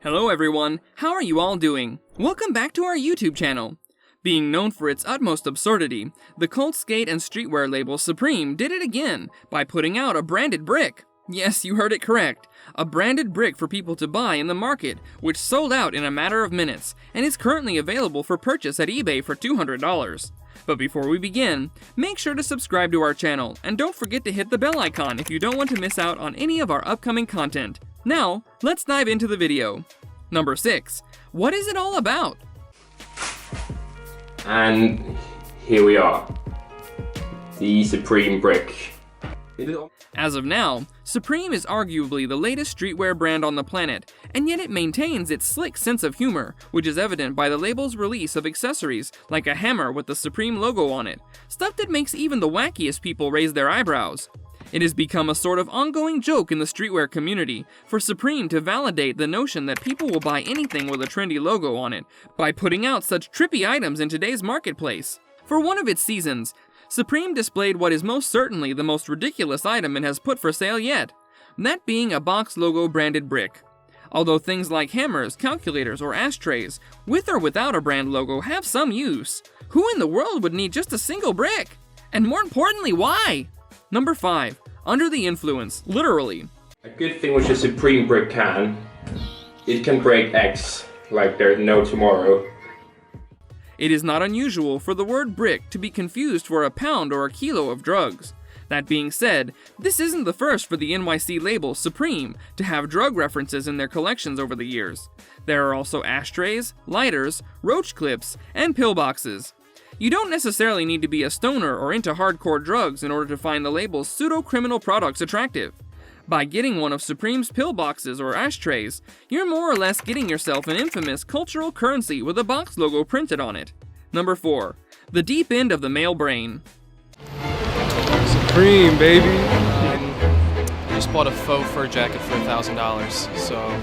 Hello everyone, how are you all doing? Welcome back to our YouTube channel. Being known for its utmost absurdity, the cult skate and streetwear label Supreme did it again by putting out a branded brick. Yes, you heard it correct. A branded brick for people to buy in the market, which sold out in a matter of minutes, and is currently available for purchase at eBay for $200. But before we begin, make sure to subscribe to our channel, and don't forget to hit the bell icon if you don't want to miss out on any of our upcoming content. Now, let's dive into the video. Number 6. What is it all about? And here we are. The Supreme brick. As of now, Supreme is arguably the latest streetwear brand on the planet, and yet it maintains its slick sense of humor, which is evident by the label's release of accessories like a hammer with the Supreme logo on it, stuff that makes even the wackiest people raise their eyebrows. It has become a sort of ongoing joke in the streetwear community for Supreme to validate the notion that people will buy anything with a trendy logo on it by putting out such trippy items in today's marketplace. For one of its seasons, Supreme displayed what is most certainly the most ridiculous item it has put for sale yet, that being a box logo branded brick. Although things like hammers, calculators, or ashtrays, with or without a brand logo, have some use, who in the world would need just a single brick? And more importantly, why? Number 5. Under the influence, literally. A good thing with the Supreme brick it can break eggs like there's no tomorrow. It is not unusual for the word brick to be confused for a pound or a kilo of drugs. That being said, this isn't the first for the NYC label Supreme to have drug references in their collections over the years. There are also ashtrays, lighters, roach clips, and pillboxes. You don't necessarily need to be a stoner or into hardcore drugs in order to find the label's pseudo-criminal products attractive. By getting one of Supreme's pillboxes or ashtrays, you're more or less getting yourself an infamous cultural currency with a box logo printed on it. Number 4. The deep end of the male brain. Supreme, baby! I just bought a faux fur jacket for $1,000, so...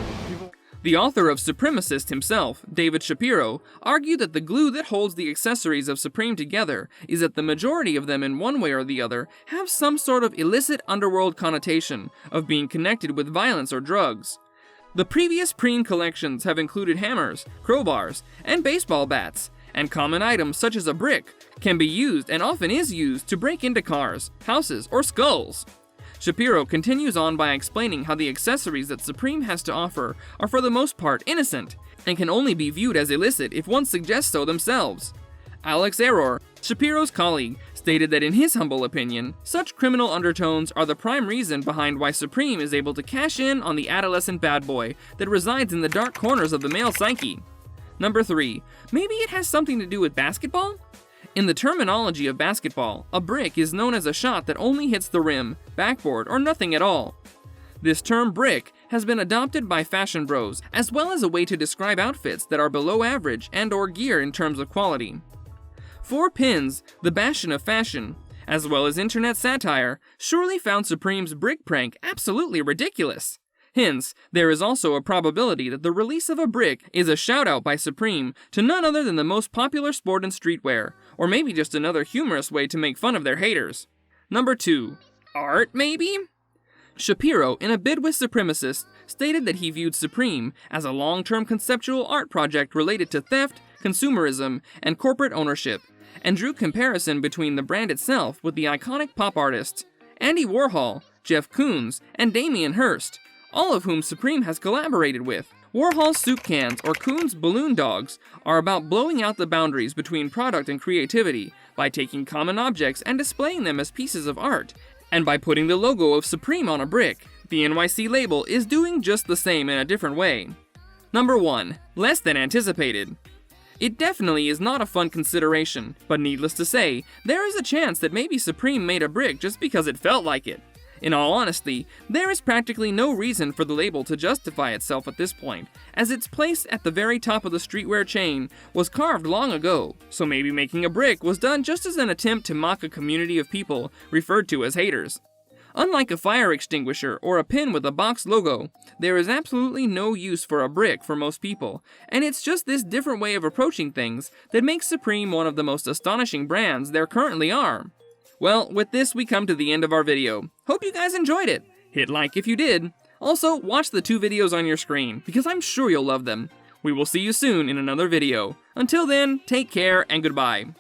The author of Supremacist himself, David Shapiro, argued that the glue that holds the accessories of Supreme together is that the majority of them in one way or the other have some sort of illicit underworld connotation of being connected with violence or drugs. The previous Supreme collections have included hammers, crowbars, and baseball bats, and common items such as a brick can be used and often is used to break into cars, houses, or skulls. Shapiro continues on by explaining how the accessories that Supreme has to offer are for the most part innocent, and can only be viewed as illicit if one suggests so themselves. Alex Error, Shapiro's colleague, stated that in his humble opinion, such criminal undertones are the prime reason behind why Supreme is able to cash in on the adolescent bad boy that resides in the dark corners of the male psyche. Number 3. Maybe it has something to do with basketball? In the terminology of basketball, a brick is known as a shot that only hits the rim, backboard, or nothing at all. This term brick has been adopted by fashion bros as well as a way to describe outfits that are below average and/or gear in terms of quality. 4Pins, the bastion of fashion, as well as internet satire, surely found Supreme's brick prank absolutely ridiculous. Hence, there is also a probability that the release of a brick is a shout-out by Supreme to none other than the most popular sport in streetwear, or maybe just another humorous way to make fun of their haters. Number 2. Art, maybe? Shapiro, in a bid with Supremacist, stated that he viewed Supreme as a long-term conceptual art project related to theft, consumerism, and corporate ownership, and drew comparison between the brand itself with the iconic pop artists Andy Warhol, Jeff Koons, and Damien Hirst, all of whom Supreme has collaborated with. Warhol's soup cans or Koons' balloon dogs are about blowing out the boundaries between product and creativity by taking common objects and displaying them as pieces of art, and by putting the logo of Supreme on a brick. The NYC label is doing just the same in a different way. Number 1. Less than anticipated. It definitely is not a fun consideration, but needless to say, there is a chance that maybe Supreme made a brick just because it felt like it. In all honesty, there is practically no reason for the label to justify itself at this point, as its place at the very top of the streetwear chain was carved long ago, so maybe making a brick was done just as an attempt to mock a community of people referred to as haters. Unlike a fire extinguisher or a pin with a box logo, there is absolutely no use for a brick for most people, and it's just this different way of approaching things that makes Supreme one of the most astonishing brands there currently are. Well, with this we come to the end of our video. Hope you guys enjoyed it. Hit like if you did. Also, watch the 2 videos on your screen, because I'm sure you'll love them. We will see you soon in another video. Until then, take care and goodbye.